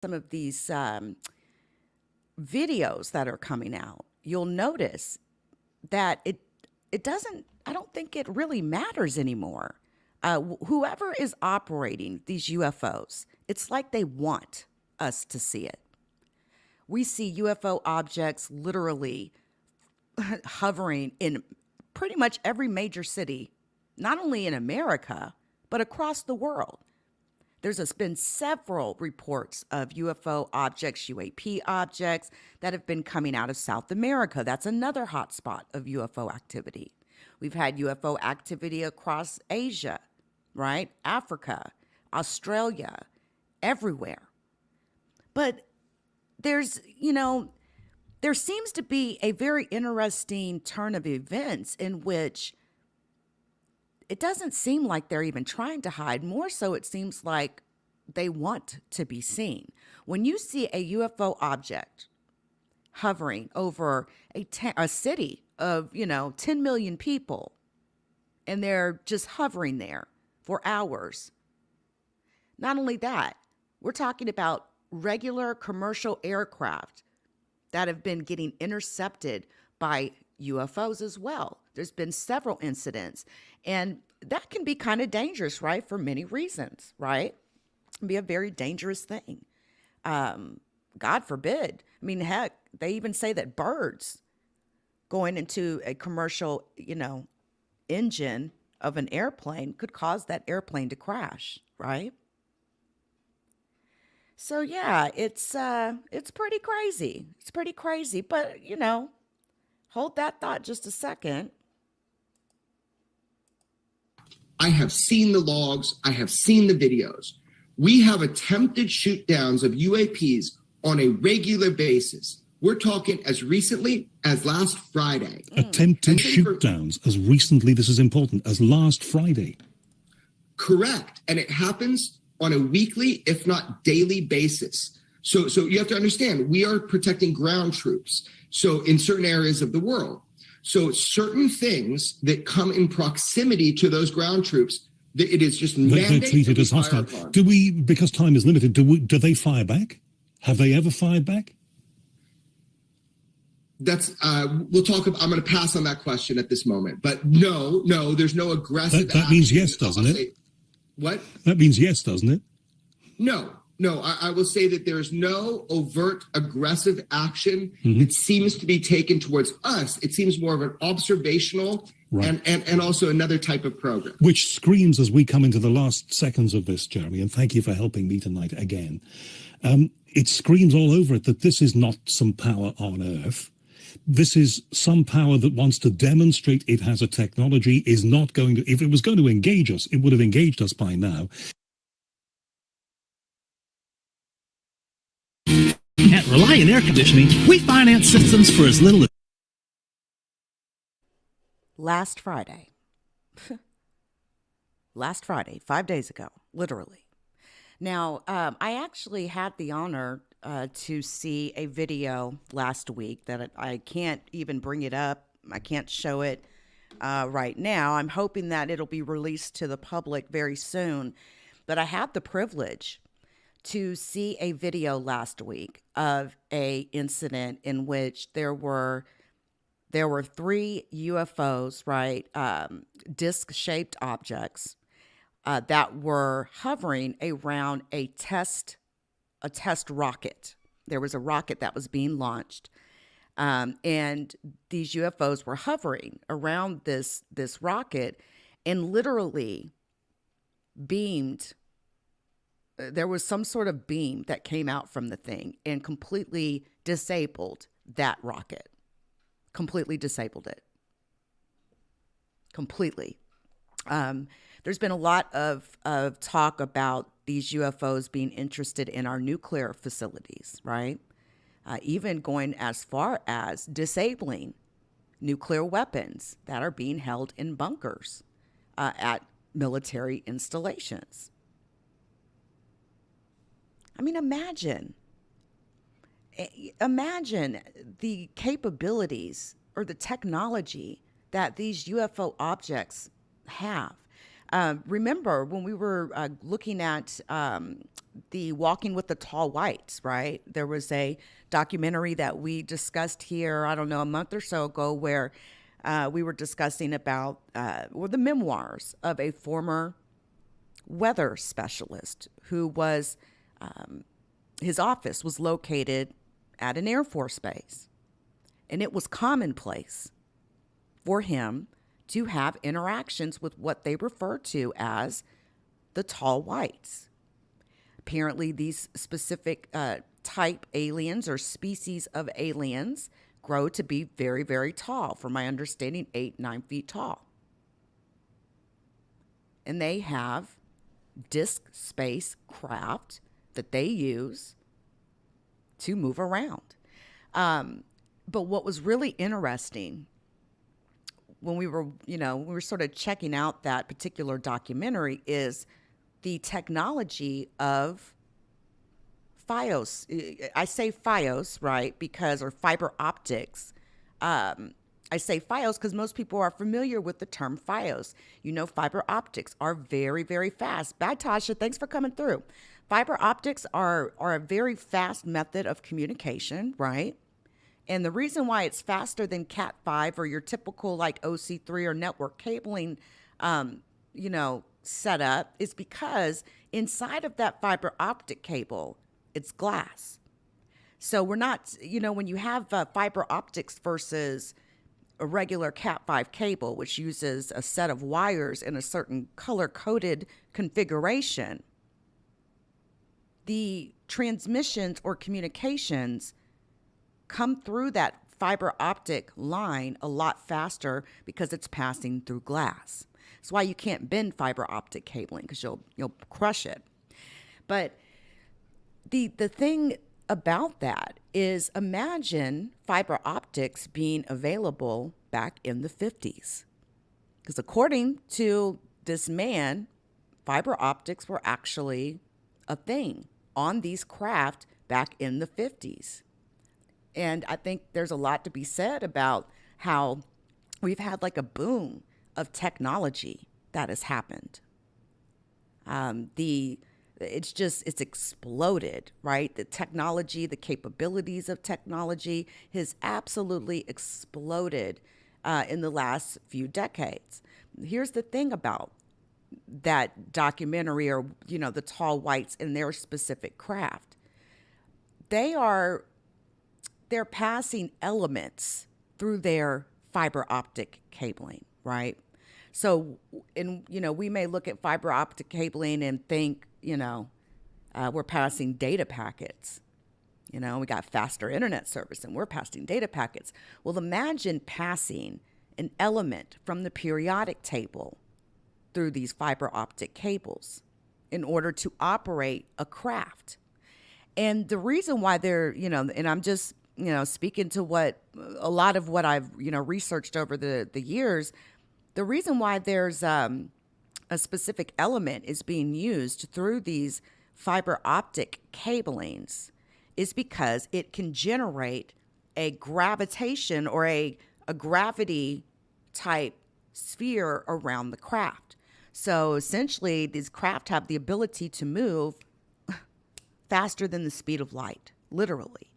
some of these videos that are coming out, you'll notice that it doesn't. I don't think it really matters anymore. Whoever is operating these UFOs, it's like they want us to see it. We see UFO objects literally hovering in pretty much every major city, not only in America, but across the world. There's been several reports of UFO objects, UAP objects that have been coming out of South America. That's another hotspot of UFO activity. We've had UFO activity across Asia, right? Africa, Australia, everywhere. But there's, there seems to be a very interesting turn of events in which it doesn't seem like they're even trying to hide. More so, it seems like they want to be seen. When you see a UFO object hovering over a city of, 10 million people, and they're just hovering there for hours. Not only that, we're talking about regular commercial aircraft that have been getting intercepted by UFOs as well. There's been several incidents, and that can be kind of dangerous, right? For many reasons, right? It can be a very dangerous thing. God forbid. I mean, heck, they even say that birds going into a commercial, engine of an airplane could cause that airplane to crash, right? So yeah, it's pretty crazy. It's pretty crazy, but hold that thought just a second. I have seen the logs. I have seen the videos. We have attempted shoot downs of UAPs on a regular basis. We're talking as recently as last Friday. Attempted shoot downs as recently, this is important, as last Friday. Correct. And it happens on a weekly, if not daily basis. So you have to understand, we are protecting ground troops. So in certain areas of the world. So certain things that come in proximity to those ground troops, it is just mandated. They're treated as hostile. Do we, because time is limited, do they fire back? Have they ever fired back? That's we'll talk about. I'm going to pass on that question at this moment. But no, there's no aggressive. That means yes, doesn't it? What? That means yes, doesn't it? No. I will say that there is no overt aggressive action that seems to be taken towards us. It seems more of an observational and also another type of program. Which screams, as we come into the last seconds of this, Jeremy, and thank you for helping me tonight again. It screams all over it that this is not some power on Earth. This is some power that wants to demonstrate it has a technology, is not going to, if it was going to engage us, it would have engaged us by now. At Reliant Air Conditioning, we finance systems for as little as... Last Friday, 5 days ago, literally. Now, I actually had the honor to see a video last week that I can't even bring it up. I can't show it right now. I'm hoping that it'll be released to the public very soon. But I had the privilege to see a video last week of a incident in which there were 3 UFOs, right, disc-shaped objects that were hovering around a test rocket. There was a rocket that was being launched, and these UFOs were hovering around this rocket and literally beamed. There was some sort of beam that came out from the thing and completely disabled that rocket. Completely disabled it. Completely. There's been a lot of talk about these UFOs being interested in our nuclear facilities, right? Even going as far as disabling nuclear weapons that are being held in bunkers at military installations. I mean, imagine the capabilities or the technology that these UFO objects have. Remember when we were looking at the Walking with the Tall Whites, right? There was a documentary that we discussed here, I don't know, a month or so ago, where we were discussing about the memoirs of a former weather specialist who was, his office was located at an Air Force base. And it was commonplace for him to have interactions with what they refer to as the tall whites. Apparently, these specific type aliens or species of aliens grow to be very, very tall. From my understanding, 8-9 feet tall. And they have disk space craft that they use to move around. But what was really interesting when we were sort of checking out that particular documentary is the technology of FiOS. I say FiOS, right? Or fiber optics. I say FiOS because most people are familiar with the term FiOS. You know, fiber optics are very, very fast. Bye, Tasha. Thanks for coming through. Fiber optics are a very fast method of communication, right? And the reason why it's faster than Cat5 or your typical like OC3 or network cabling, setup is because inside of that fiber optic cable, it's glass. So we're not, when you have fiber optics versus a regular Cat5 cable, which uses a set of wires in a certain color-coded configuration, the transmissions or communications come through that fiber optic line a lot faster because it's passing through glass. That's why you can't bend fiber optic cabling because you'll crush it. But the thing about that is imagine fiber optics being available back in the 50s. Because according to this man, fiber optics were actually a thing on these craft back in the 50s. And I think there's a lot to be said about how we've had like a boom of technology that has happened. It's exploded, right? The technology, the capabilities of technology has absolutely exploded in the last few decades. Here's the thing about that documentary or, the tall whites and their specific craft. They're passing elements through their fiber optic cabling, right? So, we may look at fiber optic cabling and think, we're passing data packets. We got faster internet service and we're passing data packets. Well, imagine passing an element from the periodic table through these fiber optic cables in order to operate a craft. And the reason why they're, and I'm just, speaking to a lot of what I've, researched over the years, the reason why there's a specific element is being used through these fiber optic cablings is because it can generate a gravitation or a gravity type sphere around the craft. So essentially, these craft have the ability to move faster than the speed of light, literally.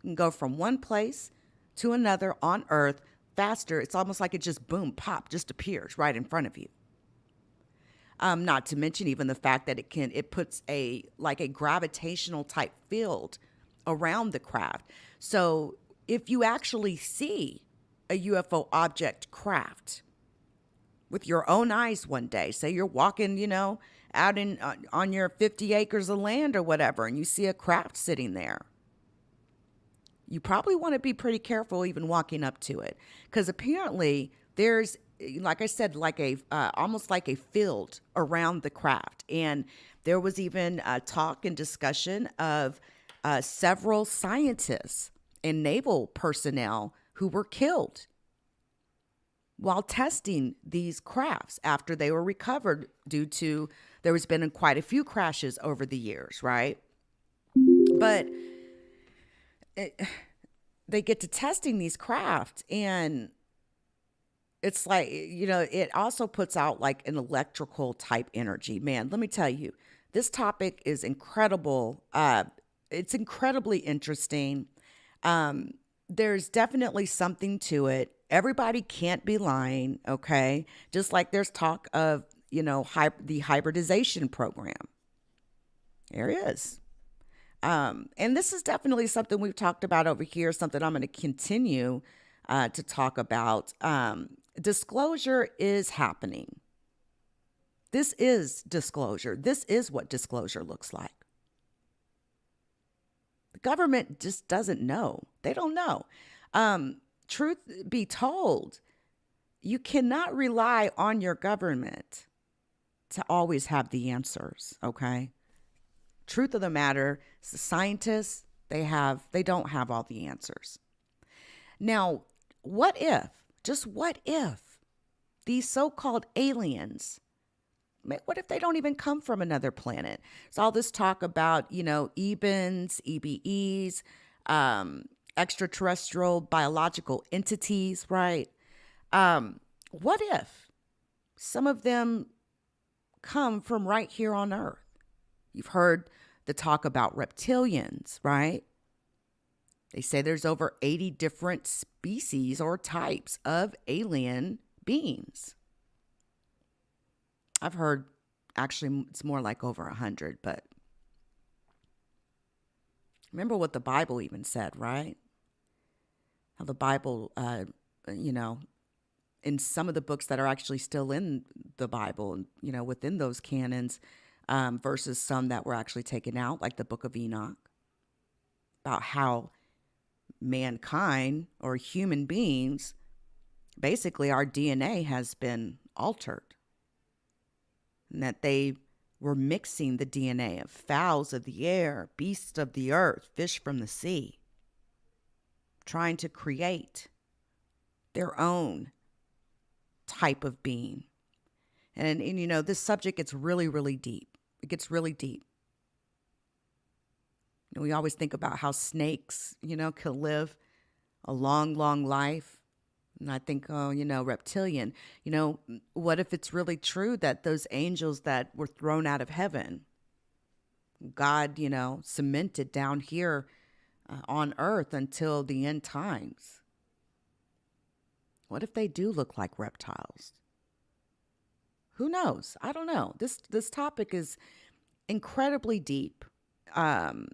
You can go from one place to another on Earth faster. It's almost like it just boom, pop, just appears right in front of you. Not to mention even the fact that it puts a gravitational type field around the craft. So if you actually see a UFO object craft with your own eyes one day, say you're walking, out on your 50 acres of land or whatever, and you see a craft sitting there, you probably want to be pretty careful even walking up to it, because apparently there's, like I said, almost like a field around the craft. And there was even talk and discussion of several scientists and naval personnel who were killed while testing these crafts after they were recovered due to, there has been quite a few crashes over the years, right? But they get to testing these craft, and It's like, it also puts out like an electrical type energy. Man, let me tell you, this topic is incredible. It's incredibly interesting. There's definitely something to it. Everybody can't be lying, okay? Just like there's talk of, the hybridization program. There is. And this is definitely something we've talked about over here, something I'm going to continue to talk about. Disclosure is happening. This is disclosure. This is what disclosure looks like. The government just doesn't know. They don't know. Truth be told, you cannot rely on your government to always have the answers, okay? Truth of the matter, the scientists, they don't have all the answers. Now, just what if these so-called aliens, what if they don't even come from another planet? There's all this talk about, EBENs, EBEs, extraterrestrial biological entities, right? What if some of them come from right here on Earth? You've heard the talk about reptilians, right? They say there's over 80 different species or types of alien beings. I've heard, actually, it's more like over 100, but remember what the Bible even said, right? How the Bible, in some of the books that are actually still in the Bible, within those canons, versus some that were actually taken out, like the Book of Enoch, about how mankind or human beings, basically our DNA has been altered, and that they were mixing the DNA of fowls of the air, beasts of the earth, fish from the sea, trying to create their own type of being. And this subject gets really, really deep. It gets really deep. We always think about how snakes, can live a long, long life. And I think, reptilian, what if it's really true that those angels that were thrown out of heaven, God, cemented down here on earth until the end times? What if they do look like reptiles? Who knows? I don't know. This topic is incredibly deep. There's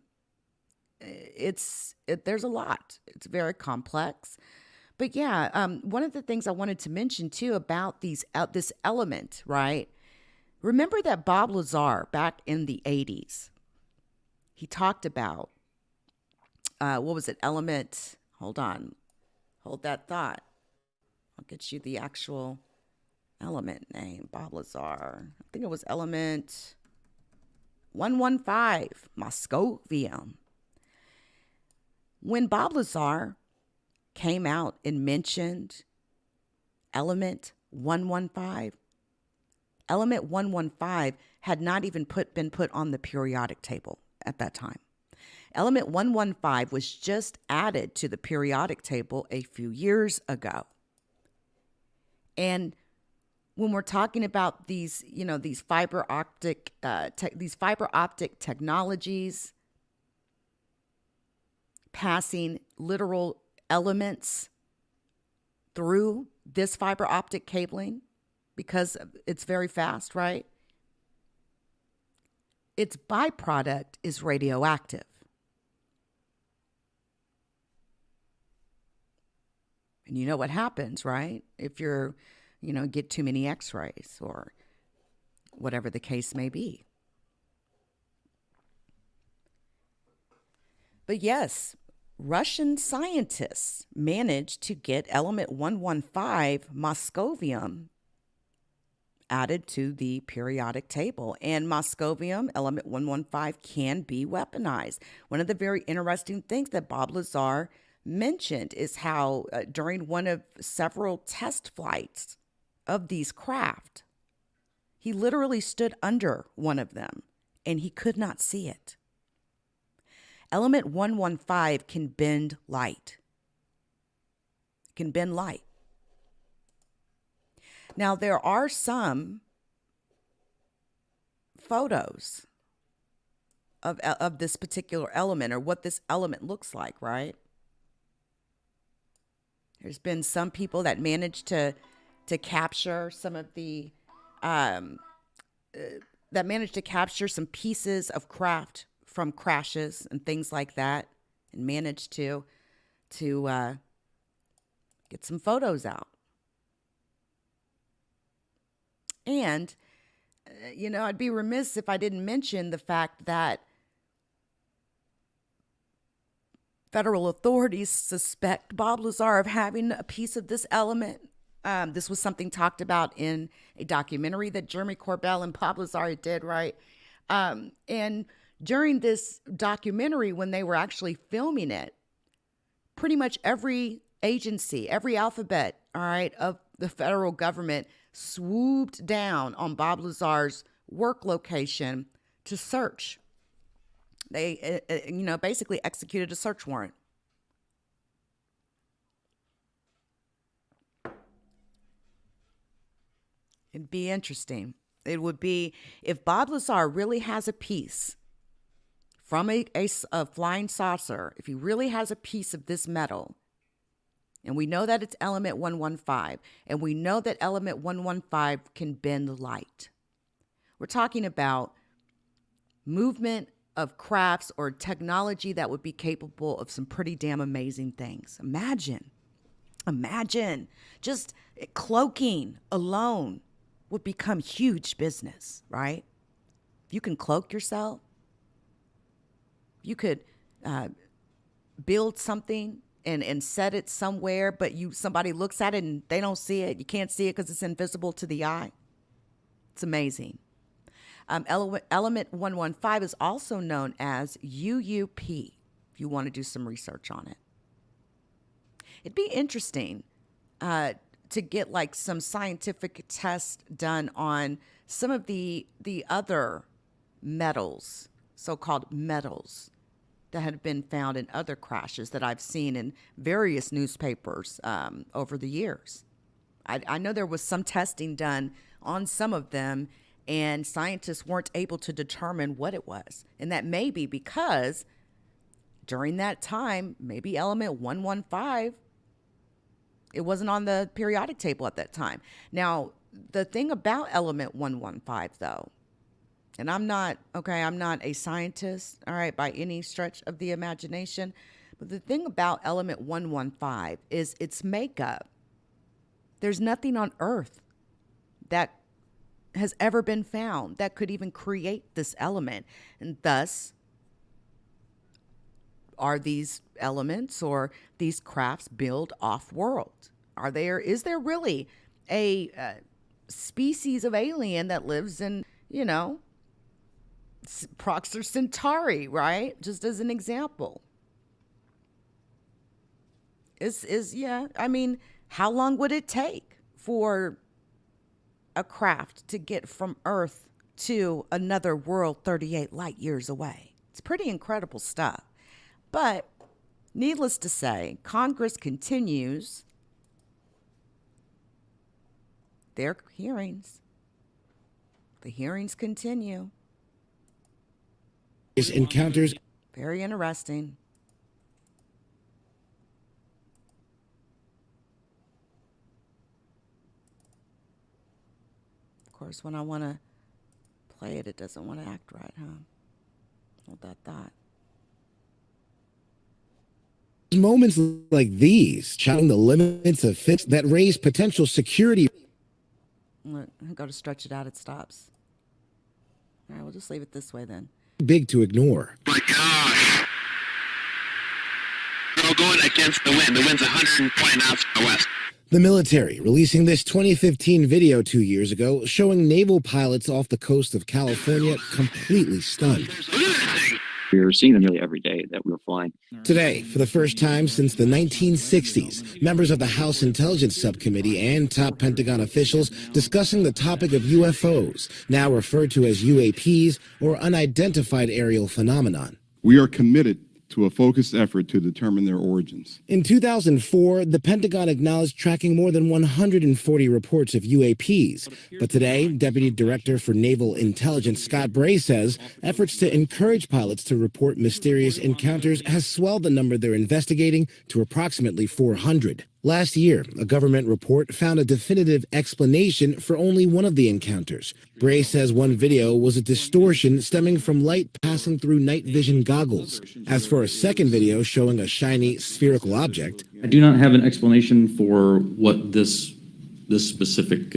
a lot. It's very complex. But yeah, one of the things I wanted to mention too about this element, right? Remember that Bob Lazar back in the 80s, he talked about, what was it? Element, hold on. Hold that thought. I'll get you the actual element name, Bob Lazar. I think it was element 115, Moscovium. When Bob Lazar came out and mentioned element 115, element 115 had not even been put on the periodic table at that time. Element 115 was just added to the periodic table a few years ago. And when we're talking about these fiber optic technologies passing literal elements through this fiber optic cabling, because it's very fast, right? Its byproduct is radioactive. And you know what happens, right? If you're, get too many x-rays or whatever the case may be. But yes, Russian scientists managed to get element 115, Moscovium, added to the periodic table. And Moscovium, element 115, can be weaponized. One of the very interesting things that Bob Lazar mentioned is how during one of several test flights of these craft, he literally stood under one of them and he could not see it. Element 115 can bend light. Can bend light. Now, there are some photos of this particular element, or what this element looks like, right? There's been some people that managed to capture some of the that managed to capture some pieces of craft from crashes and things like that, and managed to get some photos out. And I'd be remiss if I didn't mention the fact that federal authorities suspect Bob Lazar of having a piece of this element. This was something talked about in a documentary that Jeremy Corbell and Bob Lazar did, right? And during this documentary, when they were actually filming it, pretty much every agency, every alphabet, all right, of the federal government swooped down on Bob Lazar's work location to search. They, basically executed a search warrant. It'd be interesting. It would be, if Bob Lazar really has a piece from a flying saucer, if he really has a piece of this metal, and we know that it's element 115, and we know that element 115 can bend light. We're talking about movement of crafts or technology that would be capable of some pretty damn amazing things. Imagine just cloaking alone would become huge business, right? If you can cloak yourself, you could build something and set it somewhere, but somebody looks at it and they don't see it. You can't see it because it's invisible to the eye. It's amazing. Element 115 is also known as UUP, if you want to do some research on it. It'd be interesting to get like some scientific tests done on some of the other metals, so-called metals, that had been found in other crashes that I've seen in various newspapers over the years. I know there was some testing done on some of them, and scientists weren't able to determine what it was. And that may be because during that time, maybe element 115, it wasn't on the periodic table at that time. Now, the thing about element 115, though, and I'm not a scientist, all right, by any stretch of the imagination, but the thing about element 115 is its makeup. There's nothing on Earth that has ever been found that could even create this element. And thus, are these elements or these crafts built off-world? Is there really a species of alien that lives in, Approx or Centauri, right? Just as an example. How long would it take for a craft to get from Earth to another world 38 light years away? It's pretty incredible stuff. But needless to say, Congress continues their hearings. The hearings continue. Encounters. Very interesting. Of course, when I want to play it, it doesn't want to act right, huh? Hold that thought. Moments like these, challenging the limits of fits that raise potential security. Look, I go to stretch it out, it stops. All right, we'll just leave it this way then. Big to ignore. My gosh. We're all going against the wind. The wind's 120 knots from the west. The military releasing this 2015 video 2 years ago showing naval pilots off the coast of California completely stunned. Look at that thing. We were seeing them nearly every day that we were flying. Today, for the first time since the 1960s, members of the House Intelligence Subcommittee and top Pentagon officials discussing the topic of UFOs, now referred to as UAPs or unidentified aerial phenomenon. We are committed to a focused effort to determine their origins. In 2004, the Pentagon acknowledged tracking more than 140 reports of UAPs. But today, Deputy Director for Naval Intelligence Scott Bray says efforts to encourage pilots to report mysterious encounters has swelled the number they're investigating to approximately 400. Last year, a government report found a definitive explanation for only one of the encounters. Bray says one video was a distortion stemming from light passing through night vision goggles. As for a second video showing a shiny spherical object, I do not have an explanation for what this specific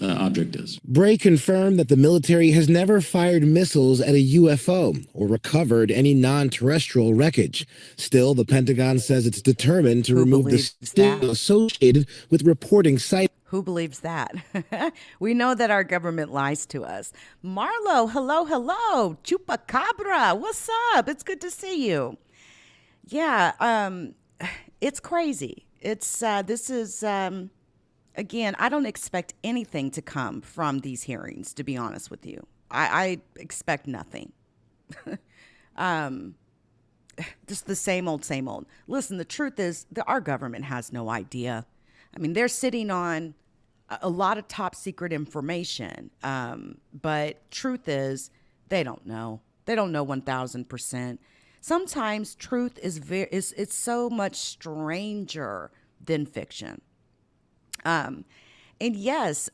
object is. Bray confirmed that the military has never fired missiles at a UFO or recovered any non-terrestrial wreckage. Still, the Pentagon says it's determined to remove the stigma associated with reporting sight. Who believes that? We know that our government lies to us. Marlo, hello. Chupacabra, what's up? It's good to see you. Yeah, it's crazy. Again, I don't expect anything to come from these hearings, to be honest with you. I expect nothing. Just the same old, same old. Listen, the truth is that our government has no idea. I mean, they're sitting on a lot of top secret information. But truth is, they don't know. They don't know 1,000%. Sometimes truth it's so much stranger than fiction. And yes,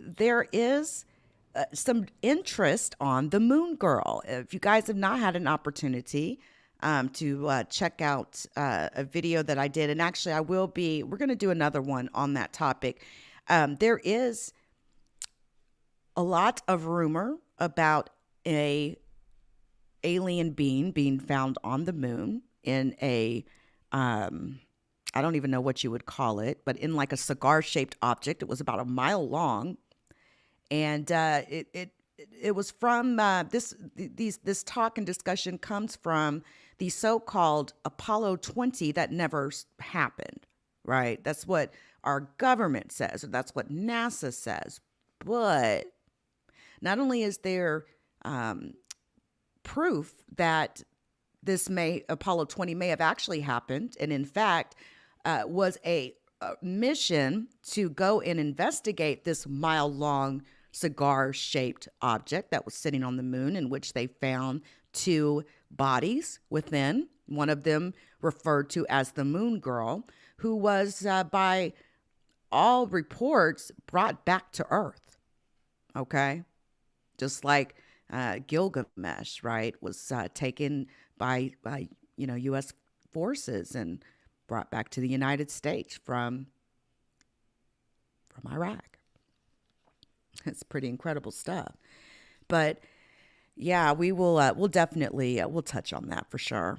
there is some interest on the Moon Girl. If you guys have not had an opportunity to check out a video that I did, and actually we're going to do another one on that topic. There is a lot of rumor about a alien being found on the moon in a I don't even know what you would call it, but in like a cigar-shaped object. It was about a mile long, and it was from this talk and discussion comes from the so-called Apollo 20 that never happened. Right? That's what our government says, or that's what NASA says. But not only is there proof that Apollo 20 may have actually happened, and in fact was a mission to go and investigate this mile-long cigar-shaped object that was sitting on the moon, in which they found 2 bodies within, one of them referred to as the Moon Girl, who was, by all reports, brought back to Earth. Okay? Just like Gilgamesh, right, was taken by U.S. forces and brought back to the United States from Iraq. It's pretty incredible stuff. But yeah, we'll definitely we'll touch on that for sure.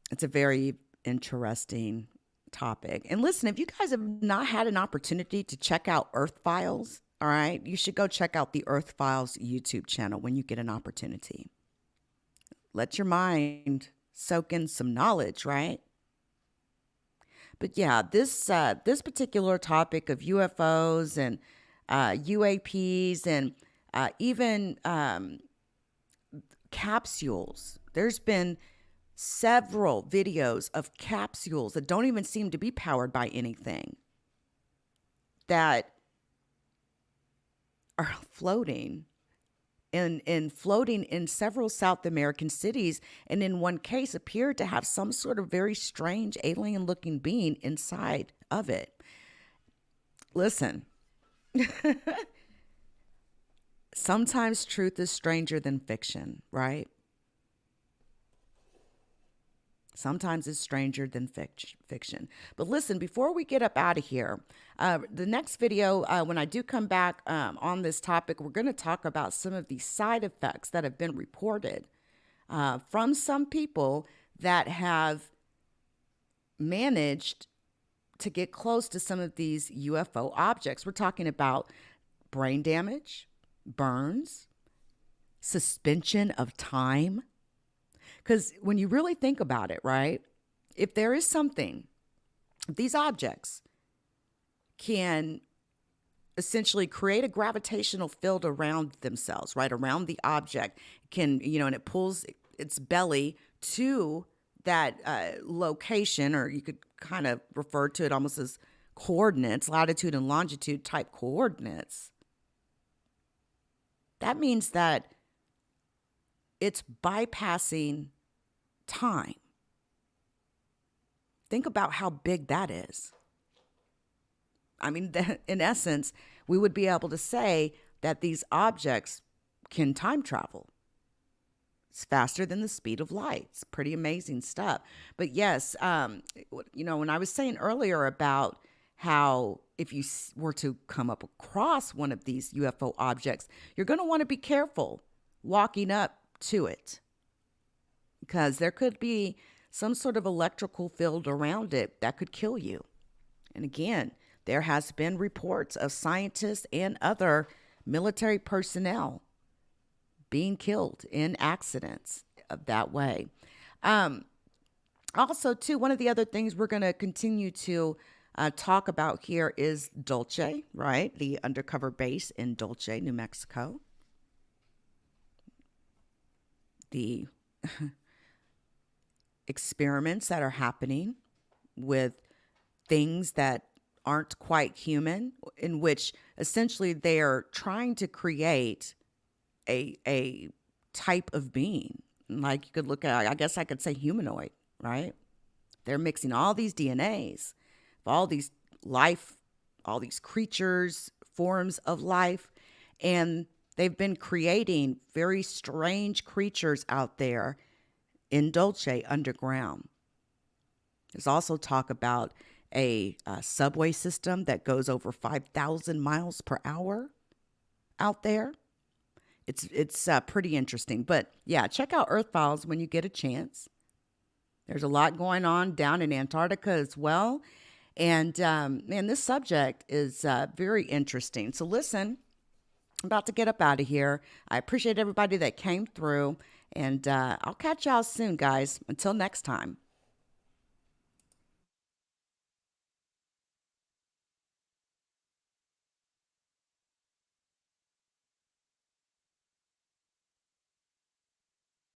It's a very interesting topic. And listen, if you guys have not had an opportunity to check out Earth Files, all right, you should go check out the Earth Files YouTube channel when you get an opportunity. Let your mind soak in some knowledge, right? But yeah, this particular topic of UFOs and UAPs and even capsules. There's been several videos of capsules that don't even seem to be powered by anything that are floating in several South American cities, and in one case appeared to have some sort of very strange alien-looking being inside of it. Listen, sometimes truth is stranger than fiction, right? Sometimes it's stranger than fiction. But listen, before we get up out of here, the next video, when I do come back on this topic, we're going to talk about some of the side effects that have been reported from some people that have managed to get close to some of these UFO objects. We're talking about brain damage, burns, suspension of time. Because when you really think about it, right, if there is something, these objects can essentially create a gravitational field around themselves, right, around the object, and it pulls its belly to that location, or you could kind of refer to it almost as coordinates, latitude and longitude type coordinates, that means that it's bypassing time. Think about how big that is. I mean, in essence, we would be able to say that these objects can time travel. It's faster than the speed of light. It's pretty amazing stuff. But yes, when I was saying earlier about how if you were to come up across one of these UFO objects, you're going to want to be careful walking up to it, because there could be some sort of electrical field around it that could kill you. And again, there has been reports of scientists and other military personnel being killed in accidents of that way. Also, too, one of the other things we're going to continue to talk about here is Dulce, right? The undercover base in Dulce, New Mexico. The experiments that are happening with things that aren't quite human, in which essentially they are trying to create a type of being. Like you could look at, I guess I could say humanoid, right? They're mixing all these DNAs, all these life, all these creatures, forms of life, and they've been creating very strange creatures out there in Dulce underground. There's also talk about a subway system that goes over 5,000 miles per hour out there. It's pretty interesting. But yeah, check out Earth Files when you get a chance. There's a lot going on down in Antarctica as well. And man, this subject is very interesting. So listen, I'm about to get up out of here. I appreciate everybody that came through. And I'll catch y'all soon, guys. Until next time.